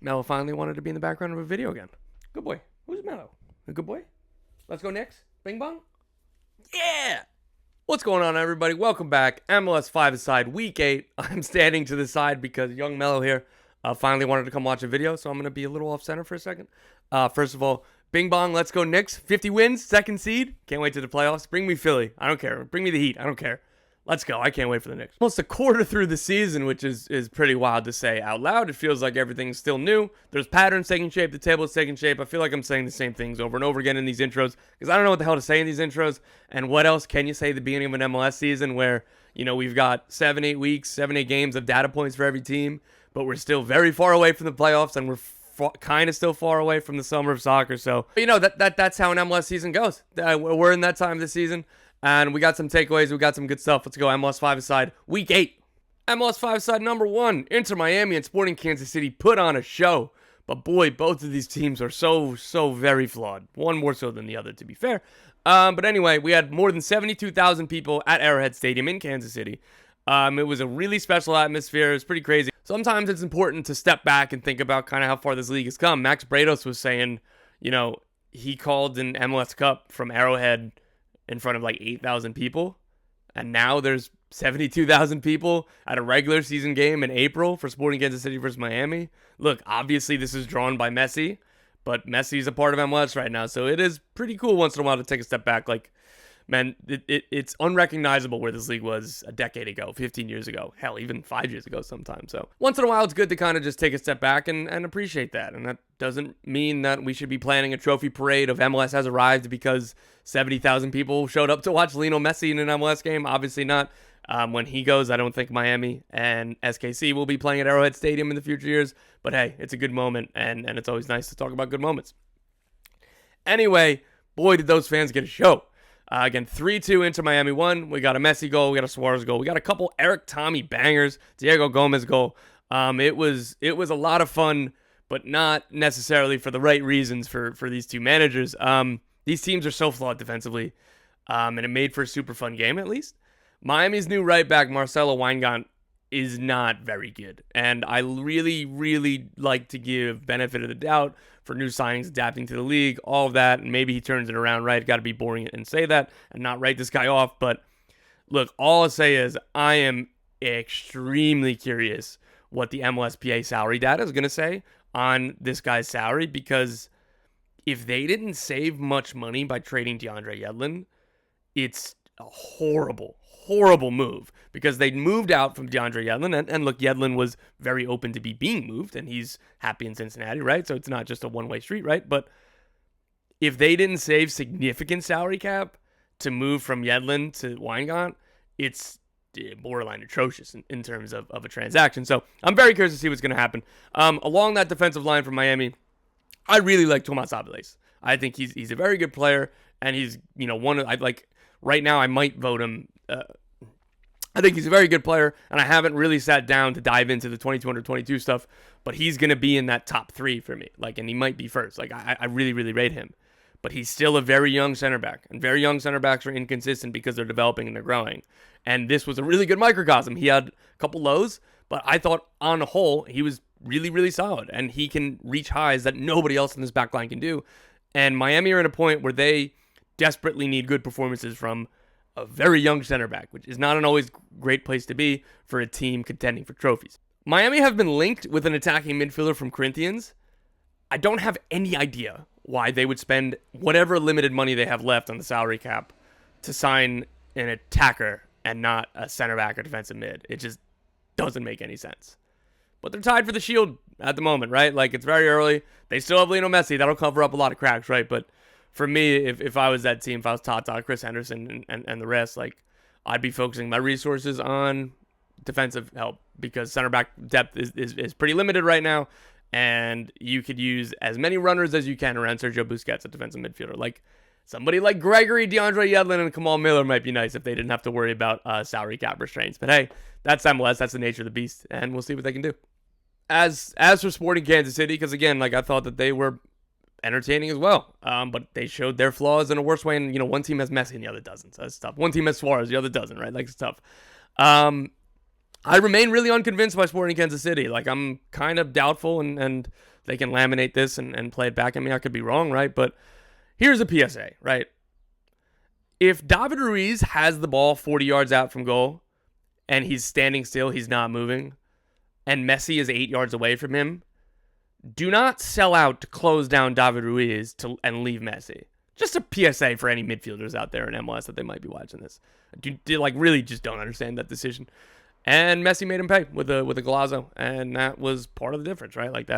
Melo finally wanted to be in the background of a video again. Good boy. Who's Melo? A good boy? Let's go Knicks. Bing bong. Yeah! What's going on, everybody? Welcome back. MLS 5-a-side, Week 8. I'm standing to the side because young Melo here finally wanted to come watch a video, so I'm going to be a little off-center for a second. First of all, bing bong, let's go Knicks. 50 wins, second seed. Can't wait to the playoffs. Bring me Philly. I don't care. Bring me the Heat. I don't care. Let's go. I can't wait for the Knicks. Almost a quarter through the season, which is pretty wild to say out loud. It feels like everything's still new. There's patterns taking shape. The table is taking shape. I feel like I'm saying the same things over and over again in these intros because I don't know what the hell to say in these intros. And what else can you say at the beginning of an MLS season where, you know, we've got 7-8 weeks, 7-8 games of data points for every team, but we're still very far away from the playoffs and we're kind of still far away from the summer of soccer. So, you know, that's how an MLS season goes. We're in that time of the season. And we got some takeaways. We got some good stuff. Let's go MLS 5-a-side, Week 8. MLS 5-a-side number 1. Inter Miami and Sporting Kansas City put on a show. But boy, both of these teams are so very flawed. One more so than the other, to be fair. But anyway, we had more than 72,000 people at Arrowhead Stadium in Kansas City. It was a really special atmosphere. It was pretty crazy. Sometimes it's important to step back and think about kind of how far this league has come. Max Bretos was saying, you know, he called an MLS Cup from Arrowhead in front of like 8,000 people. And now there's 72,000 people at a regular season game in April for Sporting Kansas City versus Miami. Look, obviously this is drawn by Messi, but Messi's a part of MLS right now. So it is pretty cool once in a while to take a step back. Like, man, it's unrecognizable where this league was a decade ago, 15 years ago, hell, even 5 years ago sometimes. So once in a while, it's good to kind of just take a step back and appreciate that. And that doesn't mean that we should be planning a trophy parade of MLS has arrived because 70,000 people showed up to watch Lionel Messi in an MLS game. Obviously not. When he goes, I don't think Miami and SKC will be playing at Arrowhead Stadium in the future years. But hey, it's a good moment, and it's always nice to talk about good moments. Anyway, boy, did those fans get a show. Again, 3-2 into Miami won. We got a Messi goal. We got a Suarez goal. We got a couple Eric Tommy bangers. Diego Gomez goal. It was a lot of fun, but not necessarily for the right reasons for these two managers. These teams are so flawed defensively, and it made for a super fun game at least. Miami's new right back, Marcelo Weingart, is not very good. And I really like to give benefit of the doubt for new signings, adapting to the league, all of that, and maybe he turns it around, right? Got to be boring and say that and not write this guy off. But look, all I'll say is I am extremely curious what the MLSPA salary data is going to say on this guy's salary, because if they didn't save much money by trading DeAndre Yedlin, it's a horrible move, because they moved out from DeAndre Yedlin, and look, Yedlin was very open to being moved, and he's happy in Cincinnati, right? So it's not just a one-way street, right? But if they didn't save significant salary cap to move from Yedlin to Weingart, it's borderline atrocious in terms of a transaction. So I'm very curious to see what's going to happen. Along that defensive line for Miami, I really like Tomas Aviles. I think he's a very good player, and he's, you know, right now I might vote him. I think he's a very good player, and I haven't really sat down to dive into the 22 under 22 stuff, but he's going to be in that top 3 for me. Like, and he might be first. Like, I really rate him. But he's still a very young center back, and very young center backs are inconsistent because they're developing and they're growing. And this was a really good microcosm. He had a couple lows, but I thought on the whole, he was really solid, and he can reach highs that nobody else in this back line can do. And Miami are at a point where they desperately need good performances from a very young center back, which is not an always great place to be for a team contending for trophies. Miami have been linked with an attacking midfielder from Corinthians. I don't have any idea why they would spend whatever limited money they have left on the salary cap to sign an attacker and not a center back or defensive mid. It just doesn't make any sense. But they're tied for the Shield at the moment, right? Like, it's very early. They still have Lionel Messi. That'll cover up a lot of cracks, right? But for me, if I was that team, if I was Tata, Chris Henderson, and the rest, like, I'd be focusing my resources on defensive help, because center back depth is pretty limited right now, and you could use as many runners as you can around Sergio Busquets, a defensive midfielder. Like, somebody like Gregory, DeAndre Yedlin, and Kamal Miller might be nice if they didn't have to worry about salary cap restraints. But hey, that's MLS. That's the nature of the beast, and we'll see what they can do. As for Sporting Kansas City, because again, like, I thought that they were entertaining as well, but they showed their flaws in a worse way. And, you know, one team has Messi and the other doesn't, so that's tough. One team has Suarez, the other doesn't, right? Like, it's tough. I remain really unconvinced by Sporting Kansas City. Like, I'm kind of doubtful, and they can laminate this and play it back at me. I could be wrong, right? But here's a PSA, right? If David Ruiz has the ball 40 yards out from goal and he's standing still, he's not moving, and Messi is 8 yards away from him, do not sell out to close down David Ruiz and leave Messi. Just a PSA for any midfielders out there in MLS that they might be watching this. Really just don't understand that decision. And Messi made him pay with a golazo, and that was part of the difference, right? Like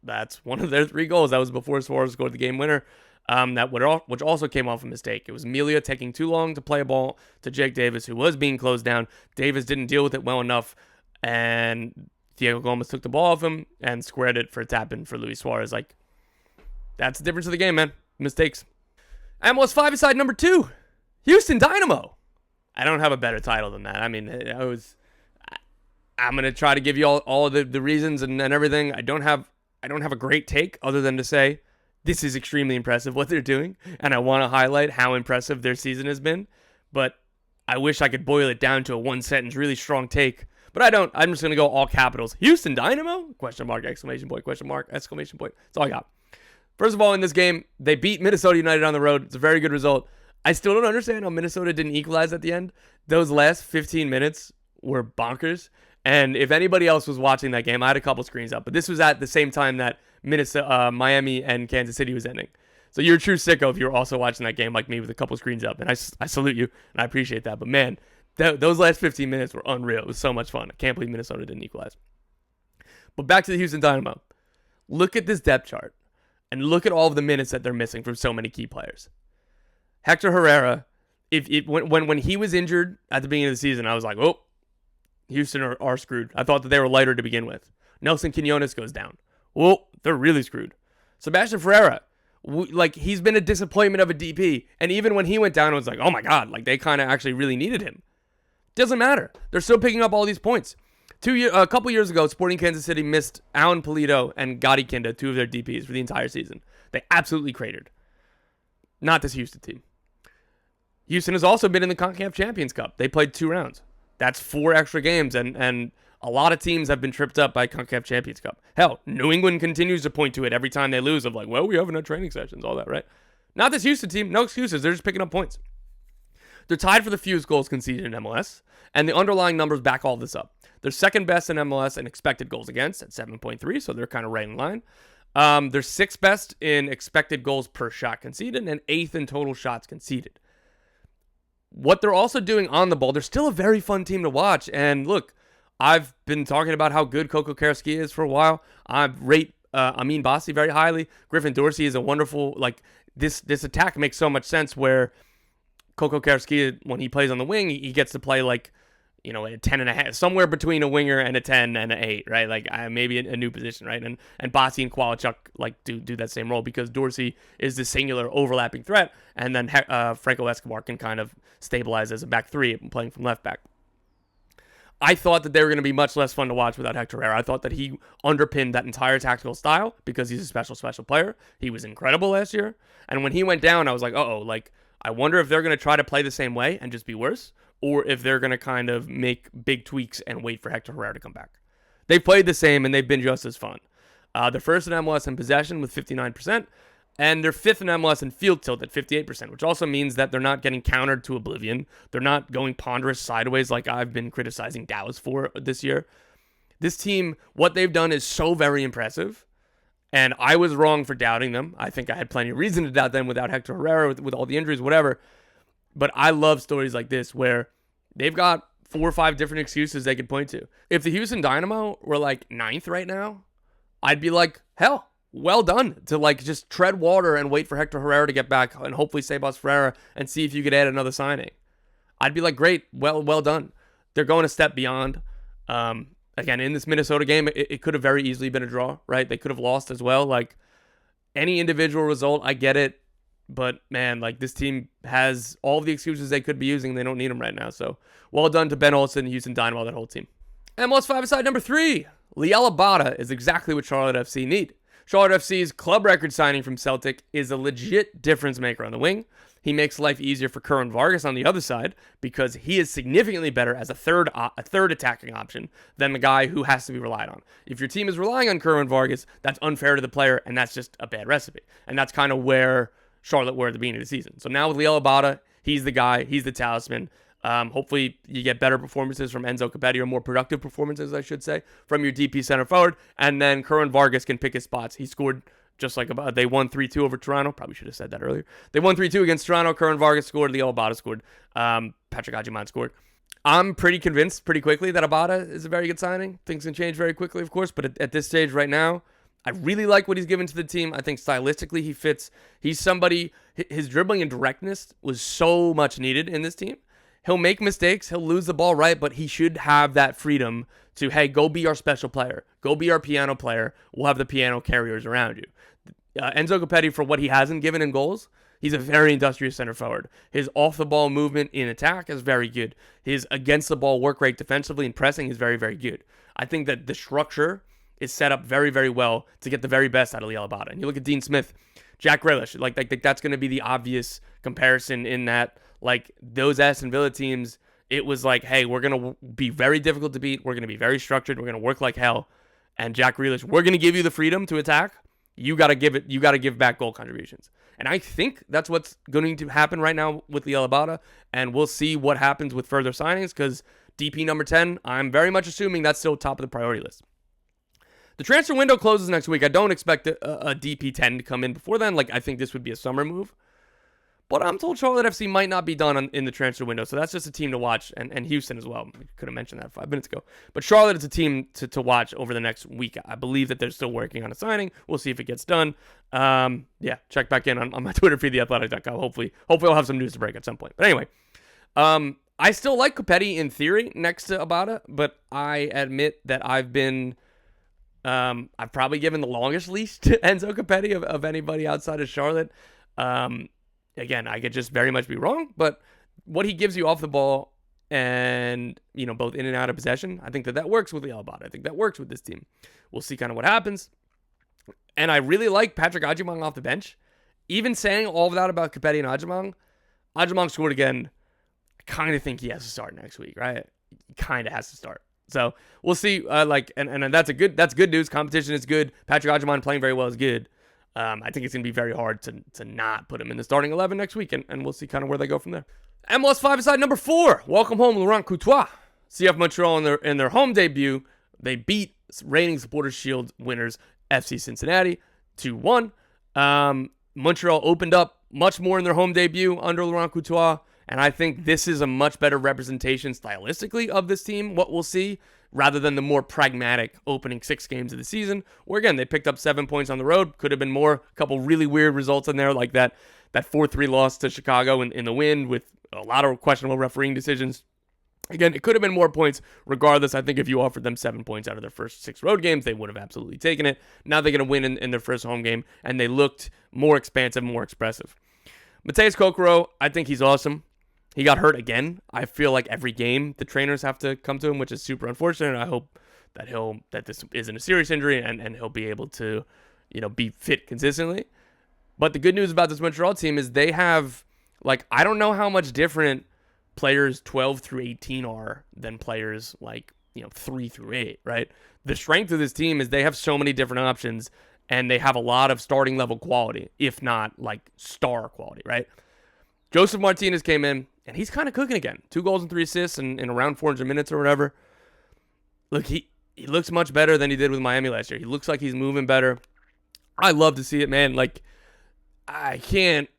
that's one of their 3 goals. That was before Suarez scored the game winner. Which also came off a mistake. It was Melia taking too long to play a ball to Jake Davis, who was being closed down. Davis didn't deal with it well enough, and Diego Gomez took the ball off him and squared it for a tap-in for Luis Suarez. Like, that's the difference of the game, man. Mistakes. MLS 5-a-side number 2, Houston Dynamo. I don't have a better title than that. I mean, I'm going to try to give you all of the reasons and everything. I don't have a great take other than to say this is extremely impressive what they're doing, and I want to highlight how impressive their season has been, but I wish I could boil it down to a one-sentence, really strong take, but I don't. I'm just going to go all capitals. Houston Dynamo? Question mark, exclamation point, question mark, exclamation point. That's all I got. First of all, in this game, they beat Minnesota United on the road. It's a very good result. I still don't understand how Minnesota didn't equalize at the end. Those last 15 minutes were bonkers, and if anybody else was watching that game, I had a couple screens up, but this was at the same time that Miami and Kansas City was ending. So you're a true sicko if you're also watching that game like me with a couple screens up. And I salute you, and I appreciate that. But man, those last 15 minutes were unreal. It was so much fun. I can't believe Minnesota didn't equalize. But back to the Houston Dynamo. Look at this depth chart, and look at all of the minutes that they're missing from so many key players. Hector Herrera, when he was injured at the beginning of the season, I was like, oh, Houston are screwed. I thought that they were lighter to begin with. Nelson Quinones goes down. Well, they're really screwed. Sebastian Ferreira, he's been a disappointment of a DP. And even when he went down, it was like, oh my God, like they kind of actually really needed him. Doesn't matter. They're still picking up all these points. A couple years ago, Sporting Kansas City missed Alan Polito and Gadi Kinda, 2 of their DPs, for the entire season. They absolutely cratered. Not this Houston team. Houston has also been in the CONCACAF Champions Cup. They played 2 rounds. That's 4 extra games, and a lot of teams have been tripped up by CONCACAF Champions Cup. Hell, New England continues to point to it every time they lose of like, well, we haven't had training sessions, all that, right? Not this Houston team. No excuses. They're just picking up points. They're tied for the fewest goals conceded in MLS, and the underlying numbers back all this up. They're second best in MLS in expected goals against at 7.3, so they're kind of right in line. They're 6th best in expected goals per shot conceded and 8th in total shots conceded. What they're also doing on the ball, they're still a very fun team to watch. And look, I've been talking about how good Coco Karaskia is for a while. I rate Amin Bassi very highly. Griffin Dorsey is a wonderful, this attack makes so much sense where Coco Karaskia, when he plays on the wing, he gets to play a 10.5, somewhere between a winger and a 10 and an 8, right? Maybe a new position, right? And Bassi and Kovalchuk do that same role because Dorsey is the singular overlapping threat, and then Franco Escobar can kind of stabilize as a back 3 playing from left back. I thought that they were going to be much less fun to watch without Hector Herrera. I thought that he underpinned that entire tactical style because he's a special player. He was incredible last year, and when he went down, I was like, I wonder if they're going to try to play the same way and just be worse, or if they're going to kind of make big tweaks and wait for Hector Herrera to come back. They've played the same, and they've been just as fun. They're first in MLS in possession with 59%, and they're 5th in MLS in field tilt at 58%, which also means that they're not getting countered to oblivion. They're not going ponderous sideways like I've been criticizing Dallas for this year. This team, what they've done is so very impressive, and I was wrong for doubting them. I think I had plenty of reason to doubt them without Hector Herrera, with all the injuries, whatever. But I love stories like this where they've got 4 or 5 different excuses they could point to. If the Houston Dynamo were 9th right now, I'd be like, hell, well done to just tread water and wait for Hector Herrera to get back and hopefully Sebas Ferreira and see if you could add another signing. I'd be like, great, well done. They're going a step beyond. Again, in this Minnesota game, it could have very easily been a draw, right? They could have lost as well. Any individual result, I get it. But, man, this team has all the excuses they could be using. They don't need them right now. So, well done to Ben Olsen, Houston Dynamo, that whole team. MLS 5-a-side number 3. Liel Abada is exactly what Charlotte FC need. Charlotte FC's club record signing from Celtic is a legit difference maker on the wing. He makes life easier for Curran Vargas on the other side because he is significantly better as a third attacking option than the guy who has to be relied on. If your team is relying on Curran Vargas, that's unfair to the player, and that's just a bad recipe. And that's kind of where Charlotte were at the beginning of the season. So now with Lionel Abada, he's the guy, he's the talisman. Hopefully you get better performances from Enzo Capetti, or more productive performances, I should say, from your DP center forward, and then Curran Vargas can pick his spots. He scored just like they won 3-2 over Toronto. Probably should have said that earlier. They won 3-2 against Toronto. Curran Vargas scored. Leo Abada scored. Patrick Agyemang scored. I'm pretty convinced pretty quickly that Abada is a very good signing. Things can change very quickly, of course, but at this stage right now, I really like what he's given to the team. I think stylistically he fits. He's somebody, his dribbling and directness was so much needed in this team. He'll make mistakes. He'll lose the ball right, but he should have that freedom to, hey, go be our special player. Go be our piano player. We'll have the piano carriers around you. Enzo Capetti, for what he hasn't given in goals, he's a very industrious center forward. His off-the-ball movement in attack is very good. His against-the-ball work rate defensively and pressing is very, very good. I think that the structure is set up very, very well to get the very best out of Lionel Abada. And you look at Dean Smith, Jack Grealish, like that's going to be the obvious comparison in that, like, those Aston Villa teams, it was like, hey, we're going to be very difficult to beat. We're going to be very structured. We're going to work like hell. And Jack Grealish, we're going to give you the freedom to attack. You got to give back goal contributions. And I think that's what's going to happen right now with Lionel Abada. And we'll see what happens with further signings, because DP number 10, I'm very much assuming that's still top of the priority list. The transfer window closes next week. I don't expect a DP 10 to come in before then. Like, I think this would be a summer move. But I'm told Charlotte FC might not be done in the transfer window. So that's just a team to watch. And Houston as well. We could have mentioned that 5 minutes ago. But Charlotte is a team to watch over the next week. I believe that they're still working on a signing. We'll see if it gets done. Check back in on my Twitter feed, theathletic.com. Hopefully I'll have some news to break at some point. But anyway, I still like Capetti in theory next to Abada. But I admit that I've probably given the longest leash to Enzo Capetti of anybody outside of Charlotte. Again, I could just very much be wrong, but what he gives you off the ball and, both in and out of possession, I think that works with Lionel Abada. I think that works with this team. We'll see kind of what happens. And I really like Patrick Agyemang off the bench. Even saying all of that about Capetti and Agyemang scored again. I kind of think he has to start next week, right? He kind of has to start. So we'll see. And that's good news. Competition is good. Patrick Agyemang playing very well is good. I think it's going to be very hard to not put him in the starting 11 next week, and we'll see kind of where they go from there. MLS 5-a-side number 4. Welcome home, Laurent Courtois. CF Montreal in their home debut, they beat reigning Supporters Shield winners FC Cincinnati 2-1. Montreal opened up much more in their home debut under Laurent Courtois, and I think this is a much better representation stylistically of this team, what we'll see, rather than the more pragmatic opening 6 games of the season, where, again, they picked up 7 points on the road. Could have been more. A couple really weird results in there, like that 4-3 loss to Chicago in the wind with a lot of questionable refereeing decisions. Again, it could have been more points. Regardless, I think if you offered them 7 points out of their first 6 road games, they would have absolutely taken it. Now they're going to win in their first home game, and they looked more expansive, more expressive. Mateus Kokoro, I think he's awesome. He got hurt again. I feel like every game the trainers have to come to him, which is super unfortunate. I hope that this isn't a serious injury and he'll be able to, be fit consistently. But the good news about this Montreal team is they have, I don't know how much different players 12 through 18 are than players 3 through 8, right? The strength of this team is they have so many different options, and they have a lot of starting level quality, if not star quality, right? Joseph Martinez came in, and he's kind of cooking again. 2 goals and 3 assists in around 400 minutes or whatever. Look, he looks much better than he did with Miami last year. He looks like he's moving better. I love to see it, man. I can't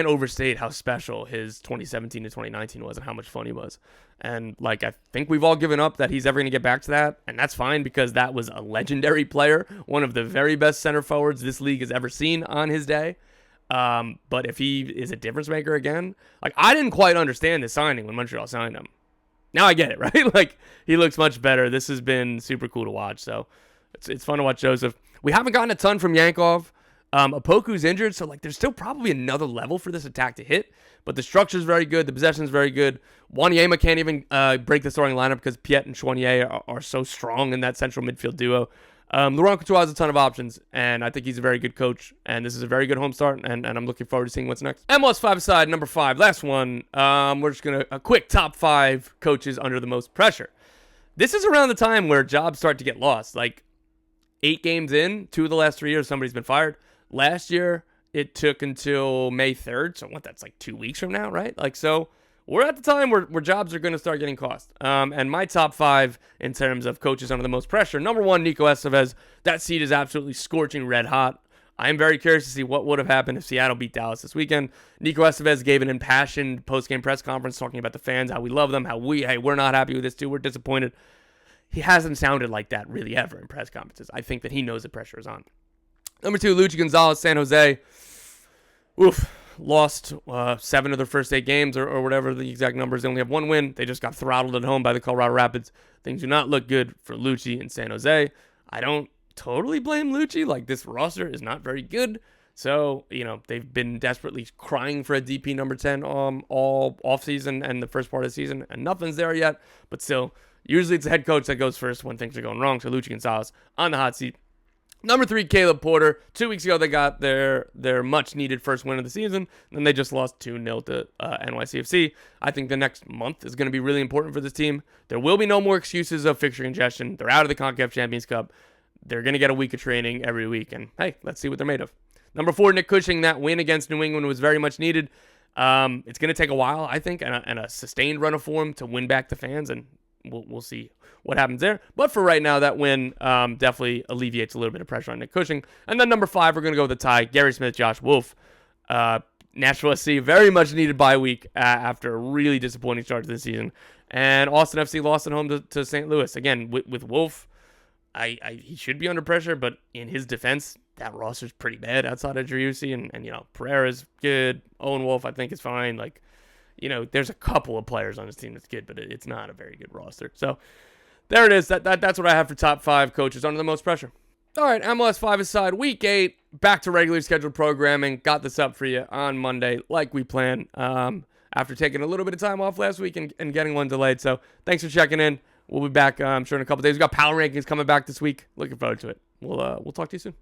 overstate how special his 2017 to 2019 was and how much fun he was. And I think we've all given up that he's ever going to get back to that, and that's fine because that was a legendary player, one of the very best center forwards this league has ever seen on his day. But if he is a difference maker again, I didn't quite understand this signing when Montreal signed him. Now I get it, right? He looks much better. This has been super cool to watch. So it's fun to watch Joseph. We haven't gotten a ton from Yankov. Opoku's injured, so there's still probably another level for this attack to hit. But the structure is very good. The possession is very good. Wanyama can't even break the starting lineup because Piet and Chouanier are so strong in that central midfield duo. Laurent Couture has a ton of options, and I think he's a very good coach, and this is a very good home start, and I'm looking forward to seeing what's next. MLS 5-a-side, number 5, last one. We're just going to, a quick top 5 coaches under the most pressure. This is around the time where jobs start to get lost. Like, 8 games in, 2 of the last 3 years, somebody's been fired. Last year, it took until May 3rd, so that's like 2 weeks from now, right? Like, so we're at the time where jobs are going to start getting cost. And my top 5 in terms of coaches under the most pressure. Number 1, Nico Estevez. That seat is absolutely scorching red hot. I am very curious to see what would have happened if Seattle beat Dallas this weekend. Nico Estevez gave an impassioned post-game press conference talking about the fans, how we love them, how we're not happy with this too, we're disappointed. He hasn't sounded like that really ever in press conferences. I think that he knows the pressure is on. Number 2, Luchi Gonzalez, San Jose. Lost 7 of their first 8 games or whatever the exact numbers. They only have 1 win. They just got throttled at home by the Colorado Rapids. Things do not look good for Luchi in San Jose. I don't totally blame Luchi. Like, this roster is not very good. So, they've been desperately crying for a DP number 10 all offseason and the first part of the season, and nothing's there yet. But still, usually it's the head coach that goes first when things are going wrong. So Luchi Gonzalez on the hot seat. Number 3, Caleb Porter. 2 weeks ago, they got their much-needed first win of the season, and then they just lost 2-0 to NYCFC. I think the next month is going to be really important for this team. There will be no more excuses of fixture congestion. They're out of the CONCACAF Champions Cup. They're going to get a week of training every week, and hey, let's see what they're made of. Number 4, Nick Cushing. That win against New England was very much needed. It's going to take a while, I think, and a sustained run of form to win back the fans, and we'll see what happens there. But for right now, that win definitely alleviates a little bit of pressure on Nick Cushing. And then number 5, we're going to go with the tie. Gary Smith, Josh Wolf. Nashville SC, very much needed bye week after a really disappointing start to the season. And Austin FC lost at home to St. Louis. Again, with Wolf, he should be under pressure, but in his defense, that roster's pretty bad outside of Driussi. And Pereira's good. Owen Wolf, I think, is fine. Like, there's a couple of players on this team that's good, but it's not a very good roster. So there it is. That's what I have for top 5 coaches under the most pressure. All right, MLS 5-a-side, week 8, back to regularly scheduled programming. Got this up for you on Monday like we planned after taking a little bit of time off last week and getting one delayed. So thanks for checking in. We'll be back, I'm sure, in a couple days. We got power rankings coming back this week. Looking forward to it. We'll talk to you soon.